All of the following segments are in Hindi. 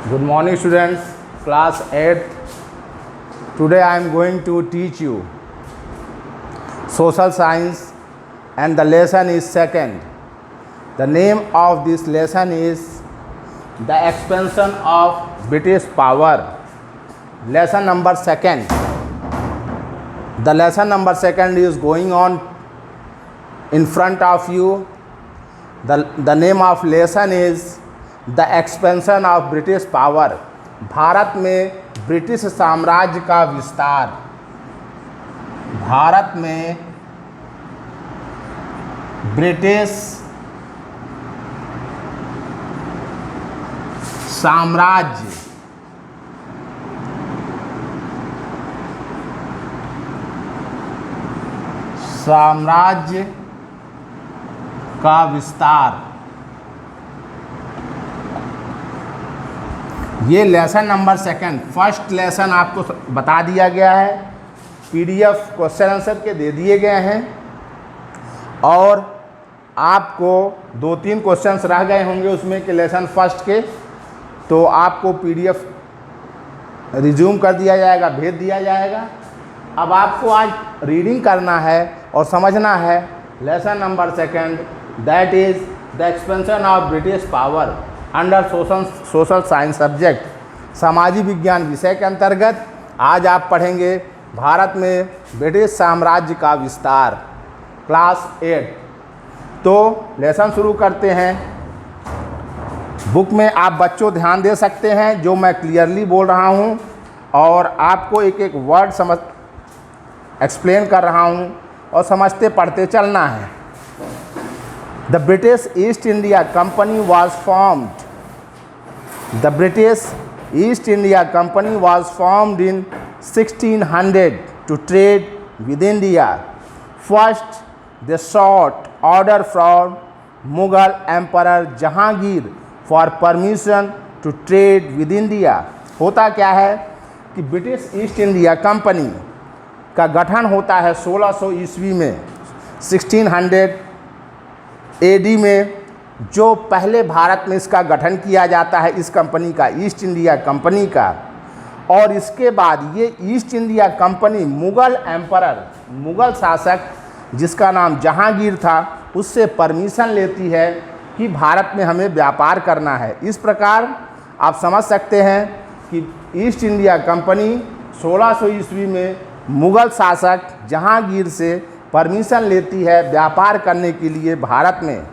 Good morning students, class 8. Today I am going to teach you social science and the lesson is second. The name of this lesson is the expansion of British power. Lesson number second. The lesson number second is going on in front of you. The name of lesson is the expansion of British power. Bharat में ब्रिटिश साम्राज्य का विस्तार। भारत में ब्रिटिश साम्राज्य का विस्तार। ये lesson number second. First lesson आपको बता दिया गया है, पीडीएफ क्वेश्चन आंसर के दे दिए गए हैं और आपको 2-3 क्वेश्चंस रह गए होंगे उसमें कि लेसन फर्स्ट के, तो आपको पीडीएफ रिज्यूम कर दिया जाएगा, भेज दिया जाएगा। अब आपको आज रीडिंग करना है और समझना है lesson number second, that is the expansion of British power under social science subject. सामाजिक विज्ञान विषय के अंतर्गत आज आप पढ़ेंगे भारत में ब्रिटिश साम्राज्य का विस्तार, क्लास 8। तो लेसन शुरू करते हैं। बुक में आप बच्चों ध्यान दे सकते हैं जो मैं क्लियरली बोल रहा हूं और आपको एक एक वर्ड समझ एक्सप्लेन कर रहा हूं और समझते पढ़ते चलना है। The British East India Company was formed. The British East India Company was formed in 1600 to trade with India. First, they sought order from Mughal Emperor Jahangir for permission to trade with India. होता क्या है कि ब्रिटिश ईस्ट इंडिया कंपनी का गठन होता है 1600 ईस्वी में, 1600 एडी में, जो पहले भारत में इसका गठन किया जाता है इस कंपनी का, ईस्ट इंडिया कंपनी का। और इसके बाद ये east India company Mughal emperor, Mughal शासक जिसका नाम जहांगीर था, उससे परमिशन लेती है कि भारत में हमें व्यापार करना है। इस प्रकार आप समझ सकते हैं कि ईस्ट इंडिया कंपनी 1600 ईस्वी में मुग़ल शासक जहांगीर से परमिशन लेती है व्यापार करने के लिए भारत में।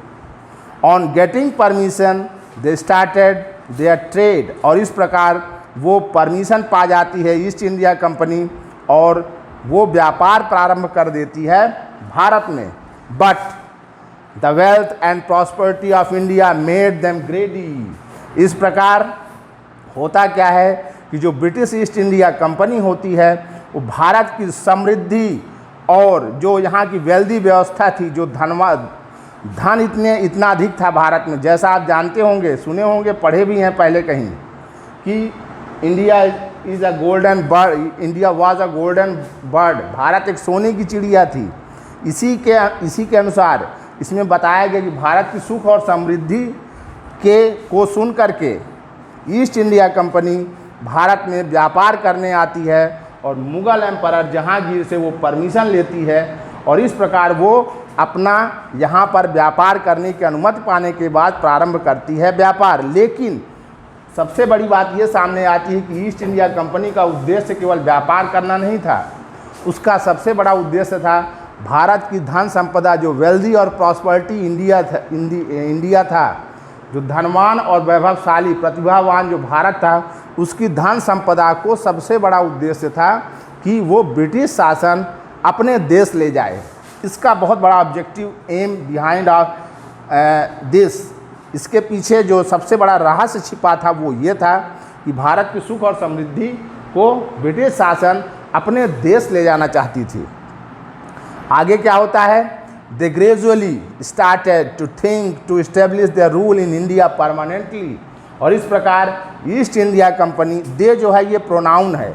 On getting permission they started their trade, और इस प्रकार वो परमिशन पा जाती है ईस्ट इंडिया कंपनी और वो व्यापार प्रारंभ कर देती है भारत में। But the wealth and prosperity of India made them ग्रेडी। इस प्रकार होता क्या है कि जो ब्रिटिश ईस्ट इंडिया कंपनी होती है वो भारत की समृद्धि और जो यहाँ की वेल्दी व्यवस्था थी, जो धन इतना अधिक था भारत में। जैसा आप जानते होंगे, सुने होंगे, पढ़े भी हैं पहले कहीं कि India is a golden bird, India was a golden bird. Bharat एक सोने की चिड़िया थी। इसी के अनुसार इसमें बताया गया कि भारत की सुख और समृद्धि को सुन करके ईस्ट इंडिया कंपनी भारत में व्यापार करने आती है और मुग़ल एम्परर जहांगीर से वो परमिशन लेती है और इस प्रकार वो अपना यहाँ पर व्यापार करने की अनुमति पाने के बाद प्रारंभ करती है व्यापार। लेकिन सबसे बड़ी बात ये सामने आती है कि ईस्ट इंडिया कंपनी का उद्देश्य केवल व्यापार करना नहीं था, उसका सबसे बड़ा उद्देश्य था भारत की धन संपदा, जो वेल्दी और प्रॉस्पेरिटी इंडिया था, जो धनवान और वैभवशाली प्रतिभावान जो भारत था, उसकी धन संपदा को सबसे बड़ा उद्देश्य था कि वो ब्रिटिश शासन अपने देश ले जाए। इसका बहुत बड़ा objective aim behind of this, इसके पीछे जो सबसे बड़ा रहस्य छिपा था वो ये था कि भारत की सुख और समृद्धि को ब्रिटिश शासन अपने देश ले जाना चाहती थी। आगे क्या होता है, they gradually started to think to establish their rule in India permanently. और इस प्रकार ईस्ट इंडिया कंपनी, दे जो है ये प्रोनाउन है,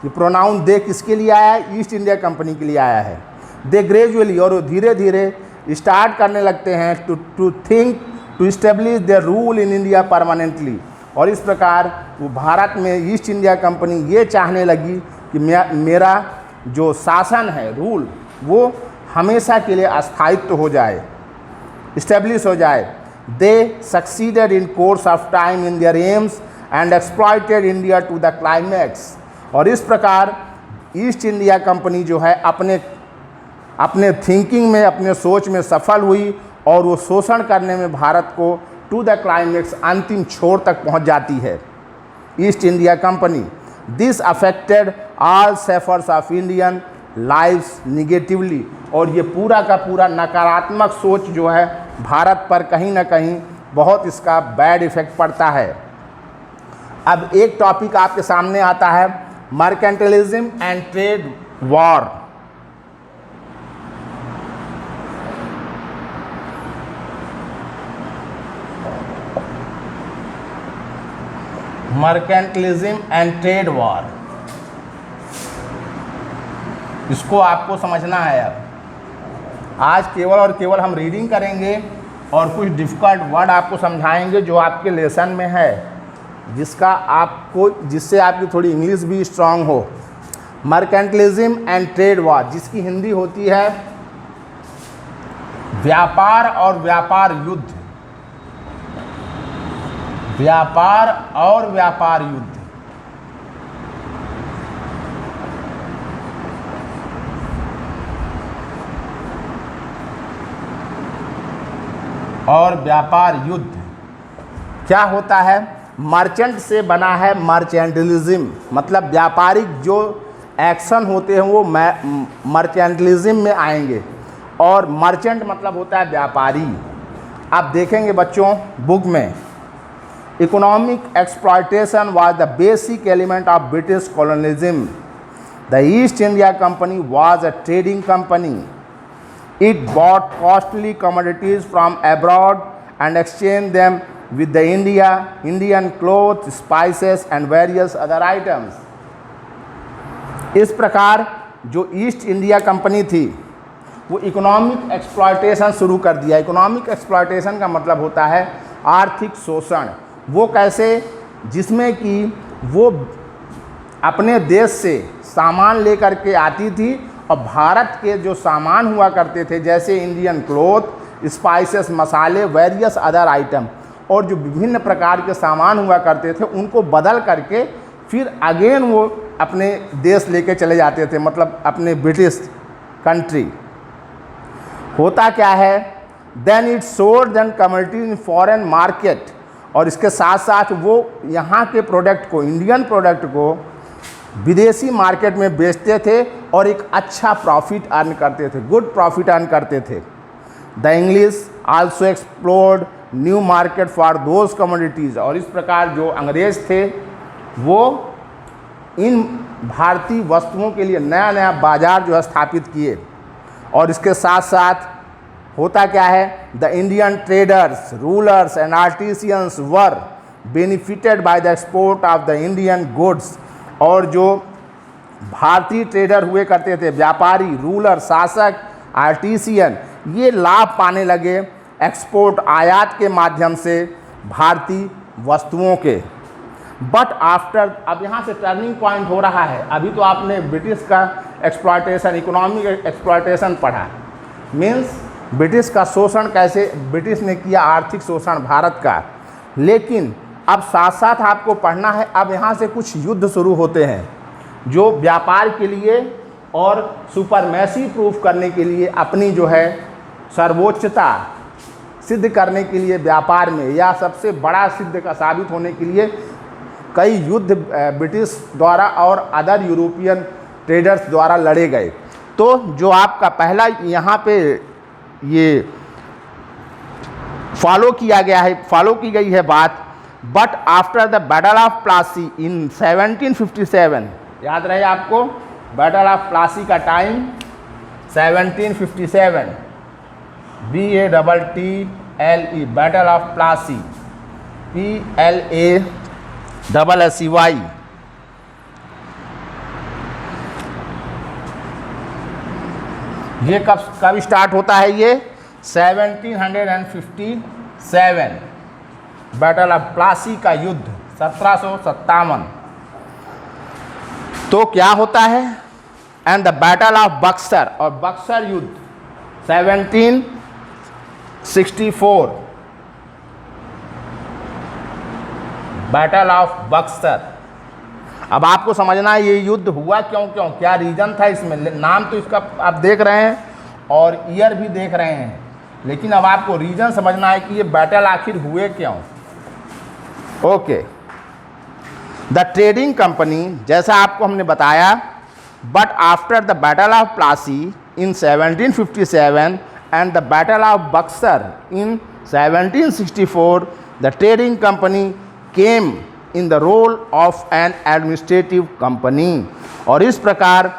ये प्रोनाउन दे किसके लिए आया है, ईस्ट इंडिया कंपनी के लिए आया है। दे ग्रेजुअली, और वो धीरे धीरे स्टार्ट करने लगते हैं to think to establish their rule in India permanently. और इस प्रकार वो भारत में ईस्ट इंडिया कंपनी ये चाहने लगी कि मेरा जो शासन है, रूल, वो हमेशा के लिए अस्थायित्व हो जाए, इस्टेब्लिश हो जाए। They succeeded in course of time in their aims and exploited India to the climax. और इस प्रकार ईस्ट इंडिया कंपनी जो है अपने थिंकिंग में, अपने सोच में सफल हुई और वो शोषण करने में भारत को टू द क्लाइमैक्स, अंतिम छोर तक पहुंच जाती है East India company. This affected all spheres of Indian lives negatively. और ये पूरा का पूरा नकारात्मक सोच जो है भारत पर कहीं ना कहीं बहुत इसका बैड इफेक्ट पड़ता है। अब एक टॉपिक आपके सामने आता है, mercantilism and trade war. Mercantilism and trade war, इसको आपको समझना है। अब आज केवल और केवल हम रीडिंग करेंगे और कुछ डिफ़िकल्ट वर्ड आपको समझाएंगे जो आपके लेसन में है, जिससे आपकी थोड़ी इंग्लिश भी स्ट्रांग हो। मर्केंटलिज्म एंड ट्रेड वॉर, जिसकी हिंदी होती है व्यापार और व्यापार युद्ध। व्यापार और व्यापार युद्ध। और व्यापार युद्ध क्या होता है? मर्चेंट से बना है मर्चेंटलिज्म, मतलब व्यापारिक जो एक्शन होते हैं वो मर्चेंटलिज्म में आएंगे। और मर्चेंट मतलब होता है व्यापारी। आप देखेंगे बच्चों बुक में, economic exploitation was the basic element of British colonialism. The east India company was a trading company. It bought costly commodities from abroad and exchanged them with the Indian clothes, spices and various other items. इस प्रकार जो ईस्ट इंडिया कंपनी थी वो इकोनॉमिक एक्सप्लॉयटेशन शुरू कर दिया। इकोनॉमिक एक्सप्लॉयटेशन का मतलब होता है आर्थिक शोषण। वो कैसे? जिसमें कि वो अपने देश से सामान लेकर के आती थी और भारत के जो सामान हुआ करते थे, जैसे इंडियन क्लॉथ, स्पाइसेस, मसाले, वेरियस अदर आइटम, और जो विभिन्न प्रकार के सामान हुआ करते थे उनको बदल करके फिर अगेन वो अपने देश लेके चले जाते थे, मतलब अपने ब्रिटिश कंट्री। होता क्या है? Then it sold then commodities in foreign market. और इसके साथ साथ वो यहाँ के प्रोडक्ट को, इंडियन प्रोडक्ट को विदेशी मार्केट में बेचते थे और एक अच्छा प्रॉफिट अर्न करते थे, गुड प्रॉफिट अर्न करते थे। The English also explored new market for those commodities. और इस प्रकार जो अंग्रेज़ थे वो इन भारतीय वस्तुओं के लिए नया नया बाज़ार जो है स्थापित किए। और इसके साथ साथ होता क्या है? The Indian traders, rulers and artisans were benefited by the export of the Indian goods. और जो भारतीय ट्रेडर हुए करते थे, व्यापारी, रूलर, शासक, आर्टिसियन, ये लाभ पाने लगे एक्सपोर्ट, आयात के माध्यम से भारतीय वस्तुओं के। बट आफ्टर, अब यहाँ से टर्निंग पॉइंट हो रहा है। अभी तो आपने ब्रिटिश का एक्सप्लॉयटेशन, इकोनॉमिक एक्सप्लॉयटेशन पढ़ा, मीन्स ब्रिटिश का शोषण कैसे ब्रिटिश ने किया, आर्थिक शोषण भारत का। लेकिन अब साथ साथ आपको पढ़ना है, अब यहाँ से कुछ युद्ध शुरू होते हैं जो व्यापार के लिए और सुपरमेसी प्रूफ करने के लिए, अपनी जो है सर्वोच्चता सिद्ध करने के लिए व्यापार में, या सबसे बड़ा सिद्ध का साबित होने के लिए कई युद्ध ब्रिटिश द्वारा और अदर यूरोपियन ट्रेडर्स द्वारा लड़े गए। तो जो आपका पहला यहाँ पे ये फॉलो की गई है बात, but after the battle of Plassey in 1757, याद रहे आपको बैटल ऑफ प्लासी का time 1757, BATTLE, battle of Plassey, PLASSEY। ये कब स्टार्ट होता है? ये 1757, बैटल ऑफ प्लासी का युद्ध 1757। तो क्या होता है, and the battle of Buxar, और बक्सर युद्ध 1764, बैटल ऑफ बक्सर। अब आपको समझना है ये युद्ध हुआ क्यों क्यों, क्या रीजन था इसमें। नाम तो इसका आप देख रहे हैं और ईयर भी देख रहे हैं, लेकिन अब आपको रीजन समझना है कि ये बैटल आखिर हुए क्यों। ओके, द ट्रेडिंग कंपनी, जैसा आपको हमने बताया, but after the battle of Plassey in 1757 and the battle of Buxar in 1764, the trading company came in the role of an administrative company. और इस प्रकार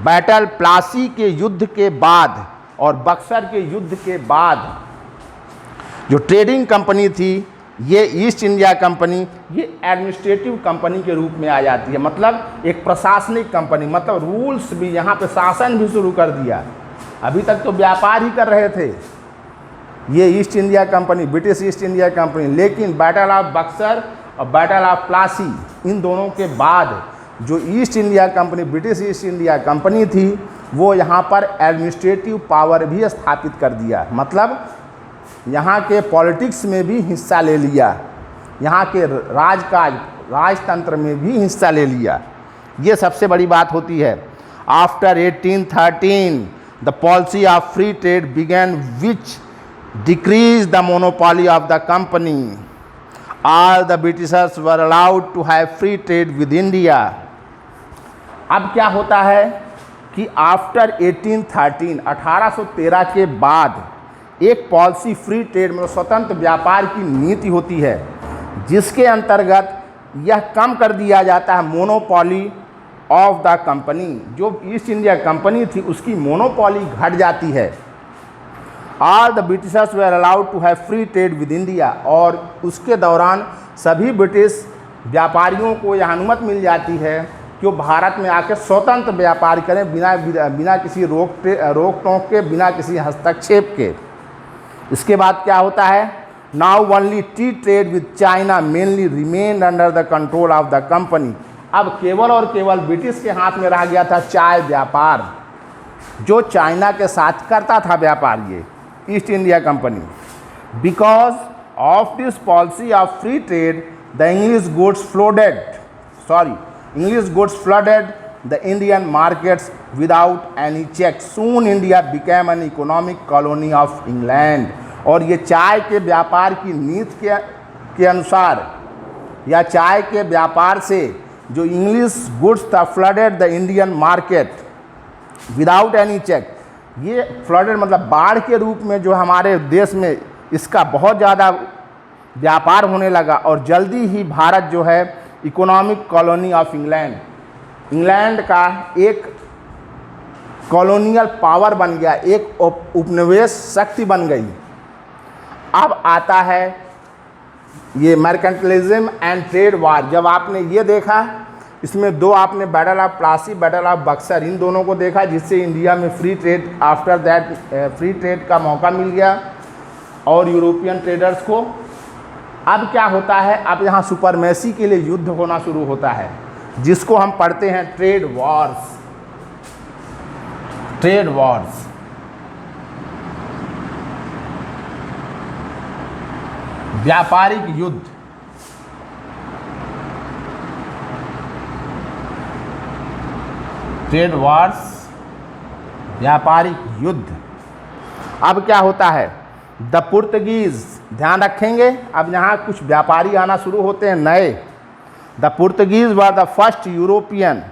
बैटल प्लासी के युद्ध के बाद और बक्सर के युद्ध के बाद जो ट्रेडिंग कंपनी थी, ये ईस्ट इंडिया कंपनी, ये एडमिनिस्ट्रेटिव कंपनी के रूप में आ जाती है। मतलब एक प्रशासनिक कंपनी, मतलब रूल्स भी, यहाँ पे शासन भी शुरू कर दिया। अभी तक तो व्यापार ही कर रहे थे ये east India company, British east India company, लेकिन बैटल ऑफ बक्सर और बैटल ऑफ प्लासी, इन दोनों के बाद जो East India company, British east India Company थी, वो यहाँ पर एडमिनिस्ट्रेटिव पावर भी स्थापित कर दिया। मतलब यहाँ के पॉलिटिक्स में भी हिस्सा ले लिया, यहाँ के राजकाज, राजतंत्र में भी हिस्सा ले लिया। ये सबसे बड़ी बात होती है। After 1813 the policy of free trade began which decrease the monopoly of the company. All the Britishers were allowed to have free trade with India. अब क्या होता है कि आफ्टर 1813 के बाद एक पॉलिसी फ्री ट्रेड में स्वतंत्र व्यापार की नीति होती है, जिसके अंतर्गत यह कम कर दिया जाता है मोनोपोली ऑफ द कंपनी। जो ईस्ट इंडिया कंपनी थी उसकी मोनोपोली घट जाती है। All the Britishers were allowed to have free trade with India, और उसके दौरान सभी ब्रिटिश व्यापारियों को यह अनुमति मिल जाती है कि वो भारत में आकर स्वतंत्र व्यापार करें, बिना किसी रोक टोक के, बिना किसी हस्तक्षेप के। इसके बाद क्या होता है, now only T trade with China mainly remain under the control of the company. अब केवल और केवल ब्रिटिश के हाथ में रह गया था चाय व्यापार, जो चाइना के साथ करता था व्यापार ये east India company. Because of this policy of free trade the English goods flooded the Indian markets without any check. Soon India became an economic colony of England. और ये चाय के व्यापार की नीति के अनुसार, या चाय के व्यापार से जो इंग्लिश गुड्स था, flooded the Indian market without any check. ये फ्लडेड मतलब बाढ़ के रूप में जो हमारे देश में इसका बहुत ज़्यादा व्यापार होने लगा, और जल्दी ही भारत जो है इकोनॉमिक कॉलोनी ऑफ इंग्लैंड का एक कॉलोनियल पावर बन गया, एक उपनिवेश शक्ति बन गई। अब आता है ये मर्केंटलिज्म एंड ट्रेड वार। जब आपने ये देखा, इसमें दो आपने battle of Plassey, battle of Buxar, इन दोनों को देखा, जिससे इंडिया में free trade, after that free trade का मौका मिल गया और यूरोपियन ट्रेडर्स को। अब क्या होता है, अब यहाँ सुपरमेसी के लिए युद्ध होना शुरू होता है, जिसको हम पढ़ते हैं ट्रेड वॉर्स। ट्रेड वॉर्स व्यापारिक युद्ध। ट्रेड वॉर्स व्यापारिक युद्ध। अब क्या होता है, द पुर्तगीज, ध्यान रखेंगे, अब यहाँ कुछ व्यापारी आना शुरू होते हैं नए। The Portuguese were the first European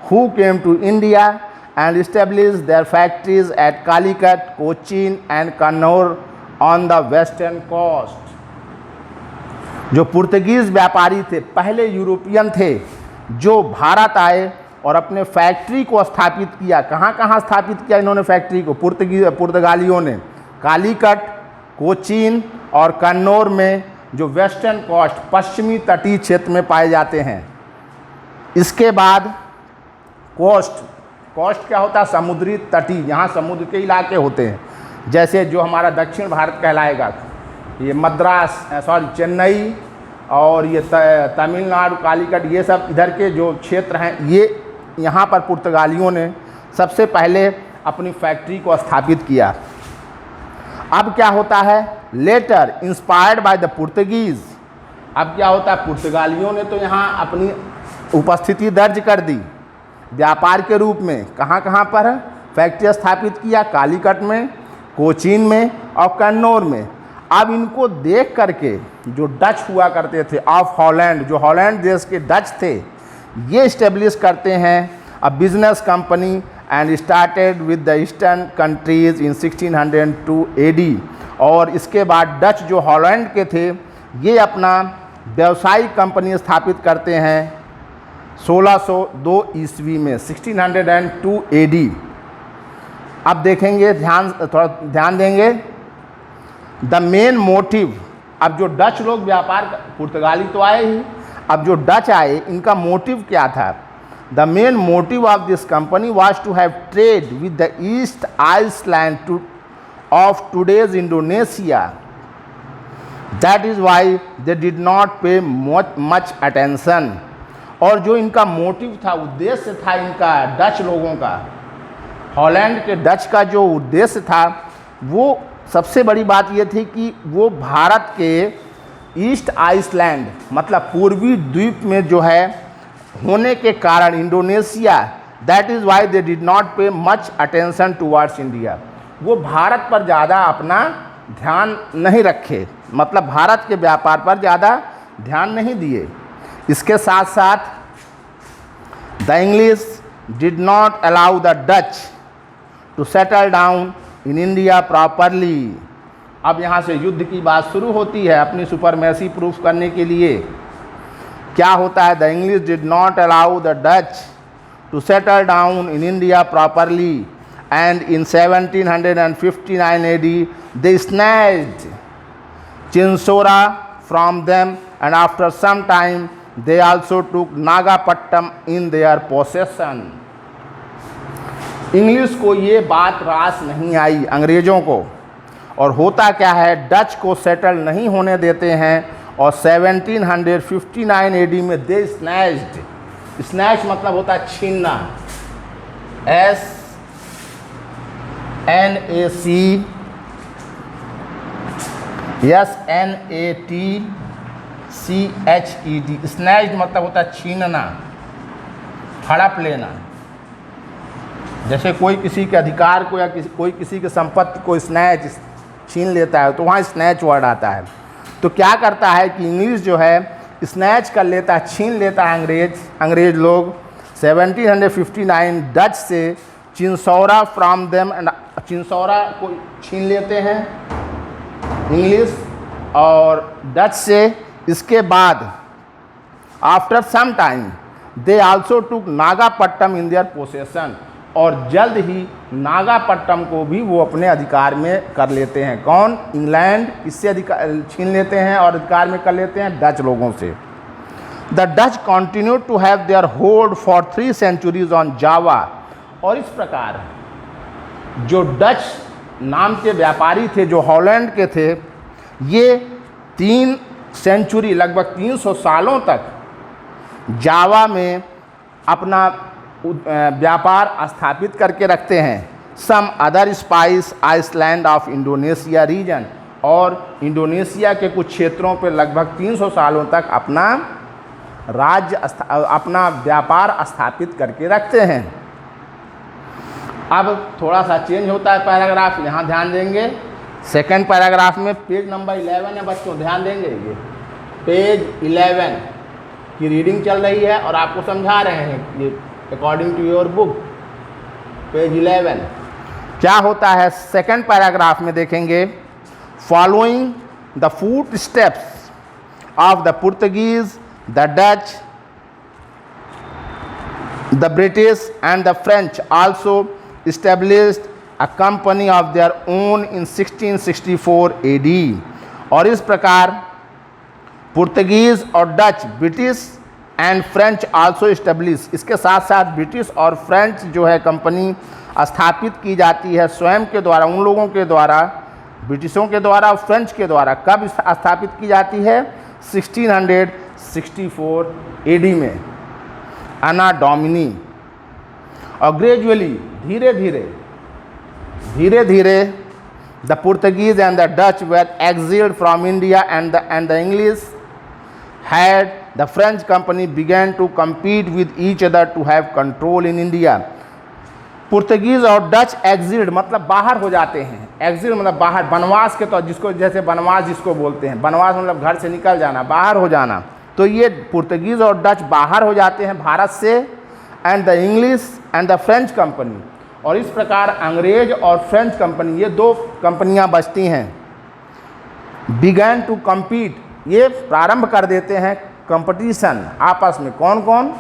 who came to India and established their factories at Calicut, Cochin and Kannauр on the western coast. जो पुर्तगीज़ व्यापारी थे, पहले यूरोपियन थे जो भारत आए और अपने फैक्ट्री को स्थापित किया। कहाँ कहाँ स्थापित किया इन्होंने फैक्ट्री को? पुर्तगालियों ने कालीकट, कोचीन और कन्नौर में, जो वेस्टर्न कोस्ट, पश्चिमी तटीय क्षेत्र में पाए जाते हैं। इसके बाद कोस्ट क्या होता है? समुद्री तटीय, यहाँ समुद्र के इलाके होते हैं, जैसे जो हमारा दक्षिण भारत कहलाएगा, ये चेन्नई और ये तमिलनाडु, कालीकट, ये सब इधर के जो क्षेत्र हैं, ये यहाँ पर पुर्तगालियों ने सबसे पहले अपनी फैक्ट्री को स्थापित किया। अब क्या होता है, later inspired by the Portuguese, अब क्या होता है, पुर्तगालियों ने तो यहाँ अपनी उपस्थिति दर्ज कर दी व्यापार के रूप में। कहाँ कहाँ पर फैक्ट्री स्थापित किया, कालीकट में, कोचीन में और कन्नौर में। अब इनको देख करके जो डच हुआ करते थे ऑफ हॉलैंड, जो हॉलैंड देश के डच थे, ये इस्टेब्लिश करते हैं a business company and started with the eastern countries in 1602 AD। और इसके बाद डच जो हॉलैंड के थे, ये अपना व्यावसायिक कंपनी स्थापित करते हैं 1602 ईस्वी में, 1602 AD। अब देखेंगे, थोड़ा ध्यान देंगे, द मेन मोटिव, अब जो डच लोग व्यापार, पुर्तगाली तो आए ही, अब जो डच आए इनका मोटिव क्या था, the main motive of this company was to have trade with the East island of today's Indonesia, that is why they did not pay much attention. और जो इनका मोटिव था, उद्देश्य था इनका, डच लोगों का, हॉलैंड के डच का जो उद्देश्य था, वो सबसे बड़ी बात ये थी कि वो भारत के ईस्ट आइसलैंड, मतलब पूर्वी द्वीप में जो है होने के कारण, Indonesia, that is why they did not pay much attention towards India, वो भारत पर ज़्यादा अपना ध्यान नहीं रखे, मतलब भारत के व्यापार पर ज़्यादा ध्यान नहीं दिए। इसके साथ साथ the English did not allow the Dutch to settle down in India properly. अब यहाँ से युद्ध की बात शुरू होती है अपनी सुपरमेसी प्रूफ करने के लिए। क्या होता है, the English did not allow the Dutch to settle down in India properly and in 1759 AD they snatched Chinsora from them, and after some time they also took Nagapattam in their possession। English को ये बात रास नहीं आई, अंग्रेज़ों को, और होता क्या है, डच को सेटल नहीं होने देते हैं, और 1759 AD में दे स्नैच्ड, स्नैच मतलब होता है छीनना, SNATCHED, स्नैच्ड मतलब होता है छीनना, हड़प लेना। जैसे कोई किसी के अधिकार को या कोई किसी के संपत्ति को स्नैच, छीन लेता है, तो वहाँ स्नैच वर्ड आता है। तो क्या करता है कि इंग्लिश जो है स्नैच कर लेता है, छीन लेता है अंग्रेज लोग 1759 डच से चिंसौरा फ्रॉम देम, एंड चिंसौरा को छीन लेते हैं इंग्लिश और डच से। इसके बाद after some time they also took Nagapattam in their possession, और जल्द ही नागापट्टम को भी वो अपने अधिकार में कर लेते हैं। कौन, इंग्लैंड, इससे अधिकार छीन लेते हैं और अधिकार में कर लेते हैं डच लोगों से। The Dutch continue to have their hold for 3 centuries on Java, और इस प्रकार जो डच नाम के व्यापारी थे, जो हॉलैंड के थे, ये 3 सेंचुरी, लगभग 300 सालों तक जावा में अपना व्यापार स्थापित करके रखते हैं। Some other spice island of Indonesia region, और इंडोनेशिया के कुछ क्षेत्रों पर लगभग 300 सालों तक अपना अपना व्यापार स्थापित करके रखते हैं। अब थोड़ा सा चेंज होता है पैराग्राफ, यहाँ ध्यान देंगे। सेकंड पैराग्राफ में पेज नंबर 11 है बच्चों, ध्यान देंगे। ये पेज 11 की रीडिंग चल रही है और आपको समझा रहे हैं ये according to your book. Page 11 क्या होता है, सेकंड पैराग्राफ में देखेंगे, following the foot steps of the Portuguese, the Dutch, the British and the French also established a company of their own in 1664 AD। और इस प्रकार पुर्तगीज और Dutch, British and French also establish, इसके साथ साथ ब्रिटिश और फ्रेंच जो है कंपनी स्थापित की जाती है स्वयं के द्वारा, उन लोगों के द्वारा, ब्रिटिशों के द्वारा और फ्रेंच के द्वारा। कब स्थापित की जाती है, 1664 AD में, अन्ना डोमिनी। और ग्रेजुअली धीरे धीरे the Portuguese and the Dutch were exiled from India and the English had the French company began to compete with each other to have control in India। Portuguese और डच एक्सिल्ड मतलब बाहर हो जाते हैं। एक्सिल्ड मतलब बाहर, बनवास के तो जिसको जैसे बनवास जिसको बोलते हैं, बनवास मतलब घर से निकल जाना, बाहर हो जाना। तो ये पुर्तगीज और डच बाहर हो जाते हैं भारत से, and the English and the French company. और इस प्रकार अंग्रेज और फ्रेंच कंपनी, ये दो कंपनियां बचती हैं। बिगैन टू कम्पीट, ये प्रारंभ कर देते हैं कंपटीशन आपस में। कौन कौन?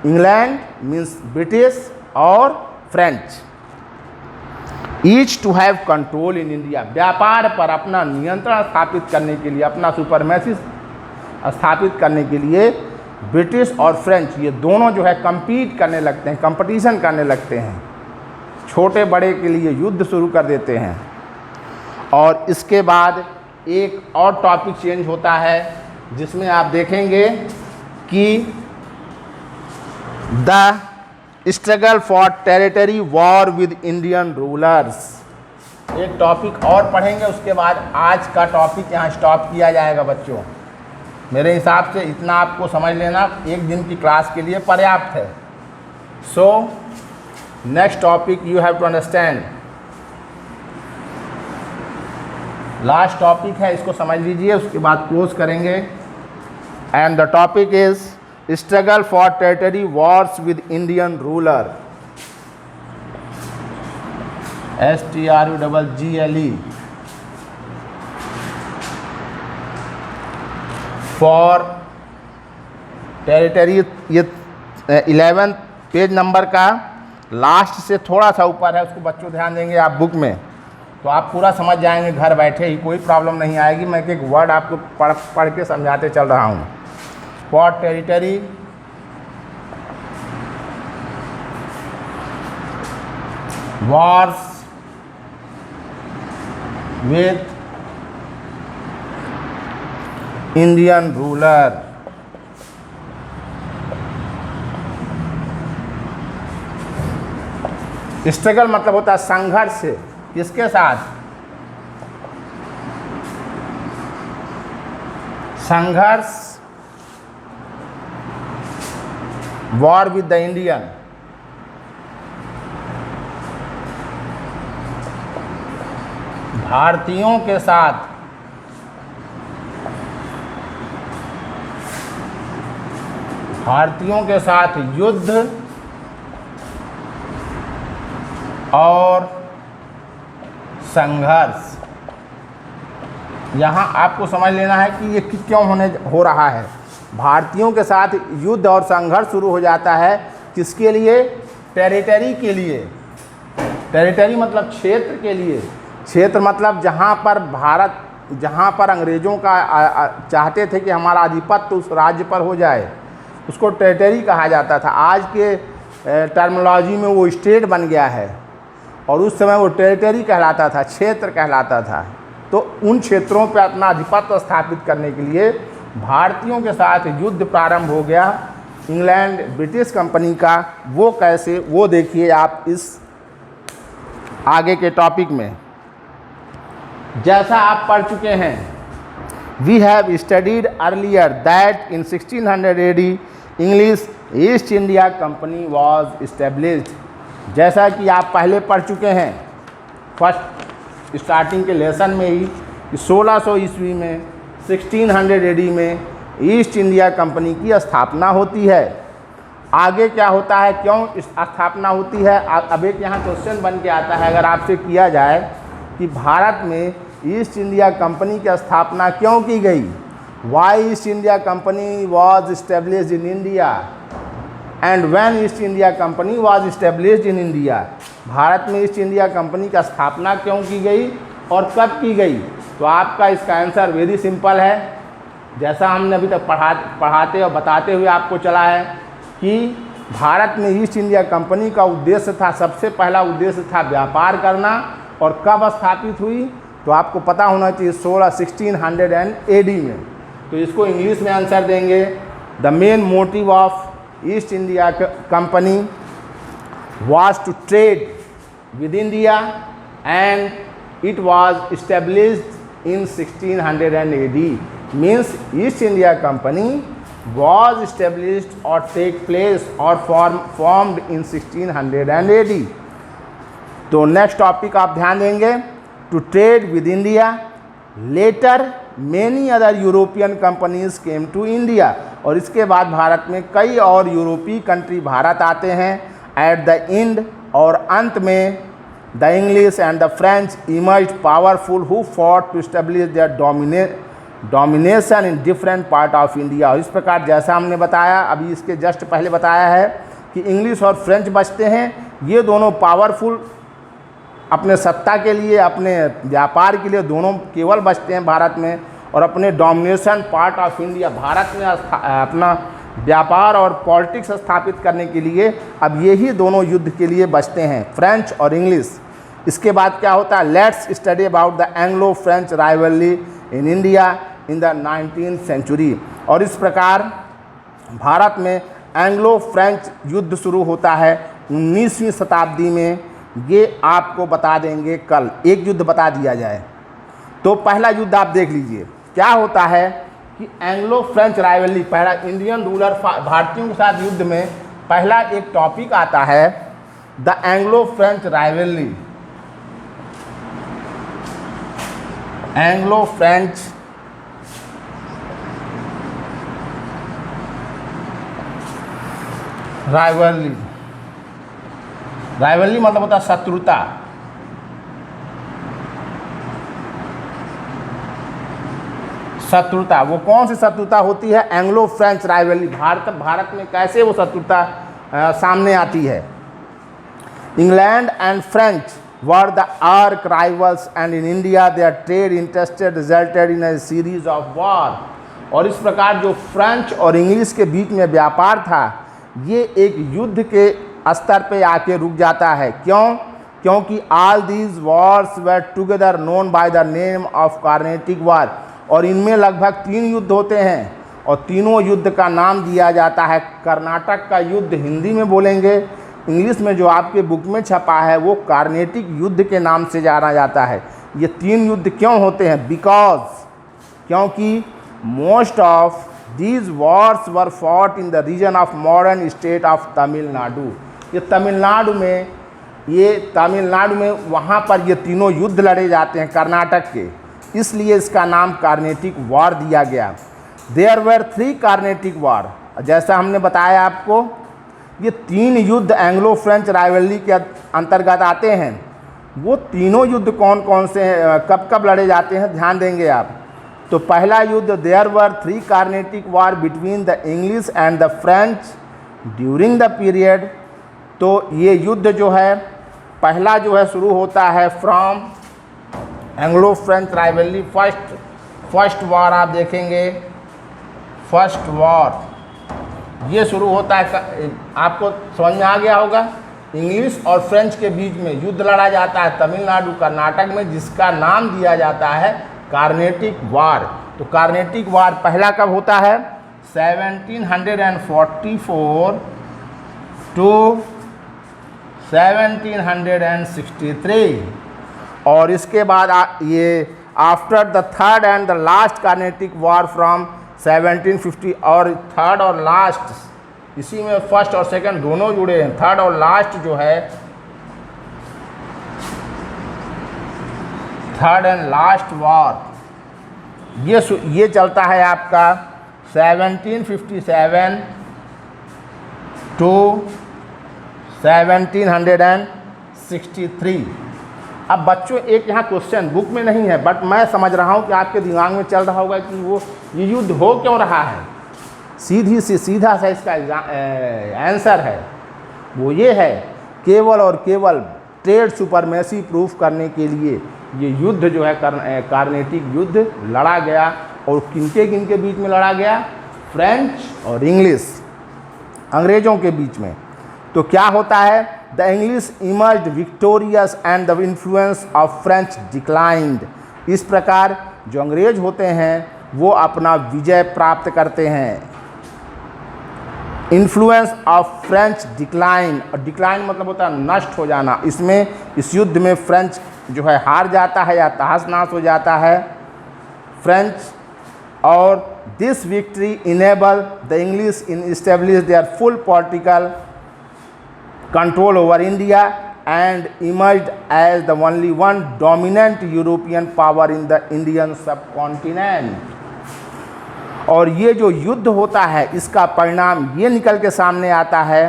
इंग्लैंड मीन्स ब्रिटिश और French. Each to have control in India, व्यापार पर अपना नियंत्रण स्थापित करने के लिए, अपना सुपरमेसी स्थापित करने के लिए ब्रिटिश और फ्रेंच ये दोनों जो है compete करने लगते हैं, कंपटीशन करने लगते हैं, छोटे बड़े के लिए युद्ध शुरू कर देते हैं। और इसके बाद एक और टॉपिक चेंज होता है जिसमें आप देखेंगे कि the struggle for territory war with Indian rulers. एक टॉपिक और पढ़ेंगे, उसके बाद आज का टॉपिक यहाँ स्टॉप किया जाएगा बच्चों। मेरे हिसाब से इतना आपको समझ लेना एक दिन की क्लास के लिए पर्याप्त है। So next topic you have to understand. Last topic है, इसको समझ लीजिए, उसके बाद क्लोज करेंगे। And the topic is struggle for territory wars with Indian ruler. STRUGGLE for territory. ये 11 पेज नंबर का लास्ट से थोड़ा सा ऊपर है, उसको बच्चों ध्यान देंगे आप बुक में तो आप पूरा समझ जाएंगे घर बैठे ही, कोई प्रॉब्लम नहीं आएगी। मैं एक वर्ड आपको पढ़ के समझाते चल रहा हूँ। For territory Wars with Indian ruler. Struggle मतलब होता है संघर्ष। किसके साथ? संघर्ष, वॉर विद द इंडियन। भारतीयों के साथ युद्ध और संघर्ष। यहाँ आपको समझ लेना है कि ये क्यों हो रहा है। भारतीयों के साथ युद्ध और संघर्ष शुरू हो जाता है, किसके लिए? टेरिटरी के लिए। टेरिटरी मतलब क्षेत्र के लिए। क्षेत्र मतलब जहाँ पर अंग्रेज़ों का चाहते थे कि हमारा आधिपत्य उस राज्य पर हो जाए, उसको टेरिटरी कहा जाता था। आज के टर्मिनोलॉजी में वो स्टेट बन गया है, और उस समय वो टेरिटरी कहलाता था, क्षेत्र कहलाता था। तो उन क्षेत्रों पर अपना आधिपत्य स्थापित करने के लिए भारतीयों के साथ युद्ध प्रारंभ हो गया इंग्लैंड ब्रिटिश कंपनी का। वो कैसे, वो देखिए आप इस आगे के टॉपिक में। जैसा आप पढ़ चुके हैं, we have studied earlier that in 1600 AD English East India Company was established. जैसा कि आप पहले पढ़ चुके हैं फर्स्ट स्टार्टिंग के लेसन में ही, 1600 ईस्वी में 1600 AD में ईस्ट इंडिया कंपनी की स्थापना होती है। आगे क्या होता है, क्यों इस स्थापना होती है? अब एक यहाँ क्वेश्चन बन के आता है, अगर आपसे किया जाए कि भारत में ईस्ट इंडिया कंपनी की स्थापना क्यों की गई? Why East India Company was established in India and when East India Company was established in India. Bharat में ईस्ट इंडिया कंपनी की स्थापना क्यों की गई और कब की गई? तो आपका इसका आंसर वेरी सिंपल है। जैसा हमने अभी तक पढ़ाते और बताते हुए आपको चला है कि भारत में ईस्ट इंडिया कंपनी का उद्देश्य था, सबसे पहला उद्देश्य था व्यापार करना। और कब स्थापित हुई? तो आपको पता होना चाहिए 1600 AD में। तो इसको इंग्लिश में आंसर देंगे। The main motive of east India company was to trade with India and it was established in 1600 AD. Means East India Company was established or take place or formed in 1600 AD. तो नेक्स्ट टॉपिक आप ध्यान देंगे, to trade with India. Later many other European companies came to India, और इसके बाद भारत में कई और यूरोपीय कंट्री भारत आते हैं। एट द एंड, और अंत में, the English and the French emerge powerful who fought to establish their domination in different part of India. और इस प्रकार जैसा हमने बताया, अभी इसके जस्ट पहले बताया है कि इंग्लिश और फ्रेंच बचते हैं, ये दोनों पावरफुल अपने सत्ता के लिए, अपने व्यापार के लिए दोनों केवल बचते हैं भारत में, और अपने domination part of India, Bharat में अपना व्यापार और पॉलिटिक्स स्थापित करने के लिए अब यही दोनों युद्ध के लिए बचते हैं, फ्रेंच और इंग्लिश। इसके बाद क्या होता है, let's study about the Anglo French rivalry in India in the 19th century. और इस प्रकार भारत में एंग्लो फ्रेंच युद्ध शुरू होता है 19वीं शताब्दी में। ये आपको बता देंगे कल, एक युद्ध बता दिया जाए तो पहला युद्ध आप देख लीजिए क्या होता है कि एंग्लो फ्रेंच राइवलरी, पहला इंडियन रूलर भारतीयों के साथ युद्ध में पहला एक टॉपिक आता है the Anglo French rivalry. Anglo French rivalry, rivalry मतलब होता है शत्रुता। शत्रुता, वो कौन सी शत्रुता होती है, एंग्लो फ्रेंच राइवलरी। भारत में कैसे वो शत्रुता सामने आती है। England and French were the arch rivals and in India their trade interested resulted in a series of war. और इस प्रकार जो फ्रेंच और इंग्लिश के बीच में व्यापार था, ये एक युद्ध के स्तर पे आके रुक जाता है। क्यों? क्योंकि all these wars were together known by the name of Carnatic war. और इनमें लगभग 3 युद्ध होते हैं और तीनों युद्ध का नाम दिया जाता है कर्नाटक का युद्ध, हिंदी में बोलेंगे। इंग्लिश में जो आपके बुक में छपा है वो कार्नेटिक युद्ध के नाम से जाना जाता है। ये 3 युद्ध क्यों होते हैं? बिकॉज, क्योंकि most of these wars were fought in the region of modern state of Tamil Nadu. ये तमिलनाडु में वहाँ पर ये तीनों युद्ध लड़े जाते हैं कर्नाटक के, इसलिए इसका नाम कार्नेटिक वॉर दिया गया। देयर वर 3 कार्नेटिक वॉर, जैसा हमने बताया आपको, ये 3 युद्ध एंग्लो फ्रेंच राइवलरी के अंतर्गत आते हैं। वो तीनों युद्ध कौन कौन से हैं, कब कब लड़े जाते हैं, ध्यान देंगे आप। तो पहला युद्ध, there were 3 Carnatic war between the English and the French during the period. तो ये युद्ध जो है पहला जो है शुरू होता है from Anglo French rivalry. First war आप देखेंगे, फर्स्ट वॉर ये शुरू होता है, आपको समझ में आ गया होगा, इंग्लिश और फ्रेंच के बीच में युद्ध लड़ा जाता है तमिलनाडु कर्नाटक में, जिसका नाम दिया जाता है कार्नेटिक वॉर। तो कार्नेटिक वॉर पहला कब होता है? 1744 टू 1763। और इसके बाद ये after the third and the last Carnatic war from 1750। और थर्ड और लास्ट, इसी में फर्स्ट और सेकंड दोनों जुड़े हैं। थर्ड और लास्ट जो है, थर्ड एंड लास्ट वॉर, ये चलता है आपका 1757 टू 1763। अब बच्चों एक यहाँ क्वेश्चन बुक में नहीं है, बट मैं समझ रहा हूँ कि आपके दिमाग में चल रहा होगा कि वो ये युद्ध हो क्यों रहा है। सीधा सा इसका आंसर है, वो ये है, केवल और केवल ट्रेड सुपरमेसी प्रूफ करने के लिए ये युद्ध जो है कार्नेटिक युद्ध लड़ा गया। और किनके बीच में लड़ा गया? फ्रेंच और इंग्लिश, अंग्रेज़ों के बीच में। तो क्या होता है? The English emerged victorious and the influence of French declined. इस प्रकार जो अंग्रेज होते हैं वो अपना विजय प्राप्त करते हैं। इन्फ्लुएंस ऑफ फ्रेंच डिक्लाइन, और डिक्लाइन मतलब होता है नष्ट हो जाना। इसमें इस युद्ध में फ्रेंच जो है हार जाता है या तहस नहस हो जाता है फ्रेंच। और this victory enable the English in establish there full political control over India and emerged as the only one dominant European power in the Indian subcontinent। और ये जो युद्ध होता है इसका परिणाम ये निकल के सामने आता है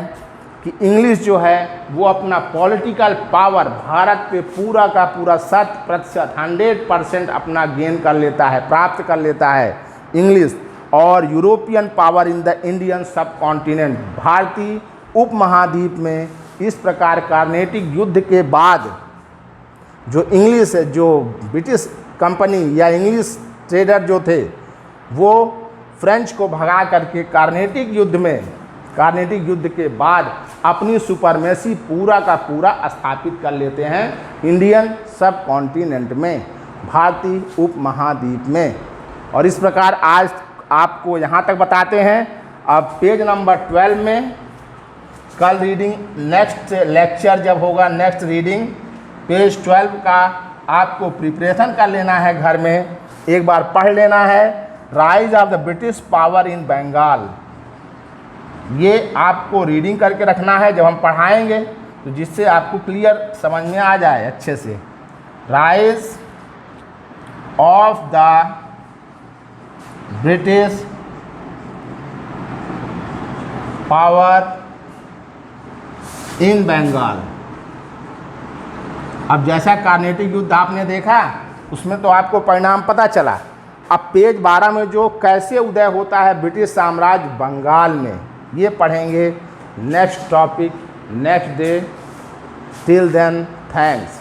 कि इंग्लिश जो है वो अपना पॉलिटिकल पावर भारत पे पूरा का पूरा 100% 100% अपना गेन कर लेता है, प्राप्त कर लेता है इंग्लिश। और European power in the Indian सब कॉन्टिनेंट, भारतीय उपमहाद्वीप में इस प्रकार कार्नेटिक युद्ध के बाद जो इंग्लिश है, जो ब्रिटिश कंपनी या इंग्लिश ट्रेडर जो थे वो फ्रेंच को भगा करके कार्नेटिक युद्ध के बाद अपनी सुपरमेसी पूरा का पूरा स्थापित कर लेते हैं इंडियन सब कॉन्टिनेंट में, भारतीय उपमहाद्वीप में। और इस प्रकार आज आपको यहाँ तक बताते हैं। अब पेज नंबर 12 में कल रीडिंग, नेक्स्ट लेक्चर जब होगा, नेक्स्ट रीडिंग पेज 12 का आपको प्रिपरेशन कर लेना है, घर में एक बार पढ़ लेना है। Rise of the British power in Bengal, ये आपको रीडिंग करके रखना है जब हम पढ़ाएंगे, तो जिससे आपको क्लियर समझ में आ जाए अच्छे से। Rise of the British power in Bengal. अब जैसा कार्नेटिक युद्ध आपने देखा उसमें तो आपको परिणाम पता चला। अब पेज 12 में जो कैसे उदय होता है ब्रिटिश साम्राज्य बंगाल में, ये पढ़ेंगे next topic next day. Till then thanks.